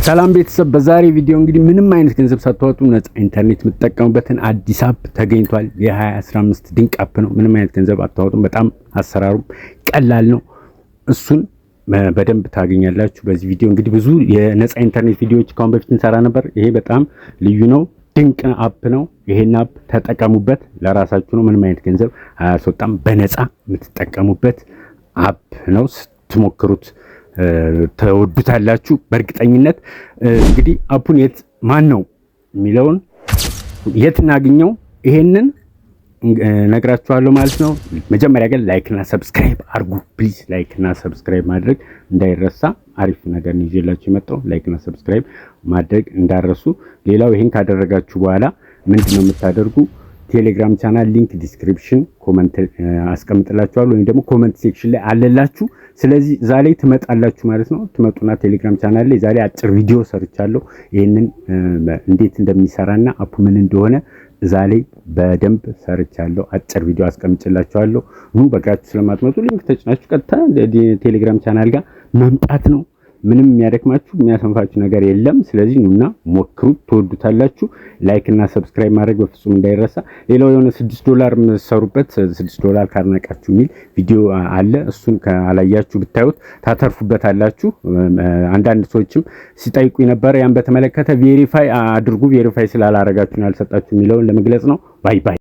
ሰላም ቤተሰብ፣ በዛሬ ቪዲዮ እንግዲህ ምንም አይነት ገንዘብ ሳታወጡ ነፃ ኢንተርኔት የምትጠቀሙበትን አዲስ አፕ ተገኝቷል። የ2015 ድንቅ አፕ ነው። ምንም አይነት ገንዘብ አታወጡም። በጣም አሰራሩም ቀላል ነው። እሱን በደንብ ታገኛላችሁ በዚህ ቪዲዮ። እንግዲህ ብዙ የነፃ ኢንተርኔት ቪዲዮዎች ካሁን በፊት እንሰራ ነበር። ይሄ በጣም ልዩ ነው። ድንቅ አፕ ነው። ይሄን አፕ ተጠቀሙበት። ለራሳችሁ ነው። ምንም አይነት ገንዘብ አያስወጣም። በነፃ የምትጠቀሙበት አፕ ነው። ስትሞክሩት ተወዱታላችሁ በእርግጠኝነት። እንግዲህ አፑን ማን ነው የሚለውን የት እናገኘው ይሄንን ነግራችኋለሁ ማለት ነው። መጀመሪያ ግን ላይክ እና ሰብስክራይብ አድርጉ ፕሊዝ። ላይክ እና ሰብስክራይብ ማድረግ እንዳይረሳ። አሪፍ ነገር ነው ይዤላችሁ የመጣው። ላይክ እና ሰብስክራይብ ማድረግ እንዳረሱ። ሌላው ይሄን ካደረጋችሁ በኋላ ምንድነው የምታደርጉ? ቴሌግራም ቻናል ሊንክ ዲስክሪፕሽን ኮሜንት አስቀምጥላችኋለሁ ወይም ደግሞ ኮሜንት ሴክሽን ላይ አለላችሁ። ስለዚህ ዛሬ ትመጣላችሁ ማለት ነው። ትመጡና ቴሌግራም ቻናል ላይ ዛሬ አጭር ቪዲዮ ሰርቻለሁ። ይሄንን እንዴት እንደሚሰራና አፑ ምን እንደሆነ ዛሬ በደንብ ሰርቻለሁ። አጭር ቪዲዮ አስቀምጥላችኋለሁ። ኑ በእግራችሁ ስለማትመጡ ሊንክ ተጭናችሁ ቀጥታ ቴሌግራም ቻናል ጋር መምጣት ነው። ምንም የሚያደክማችሁ የሚያሰንፋችሁ ነገር የለም። ስለዚህ ኑና ሞክሩት፣ ትወዱታላችሁ። ላይክ እና ሰብስክራይብ ማድረግ በፍጹም እንዳይረሳ። ሌላው የሆነ $6 የምትሰሩበት $6 ካርናቃችሁ የሚል ቪዲዮ አለ። እሱን ካላያችሁ ብታዩት ታተርፉበታላችሁ። አንዳንድ ሰዎችም ሲጠይቁ ነበር። ያን በተመለከተ ቬሪፋይ አድርጉ። ቬሪፋይ ስላላረጋችሁ ያልሰጣችሁ የሚለውን ለመግለጽ ነው። ባይ ባይ።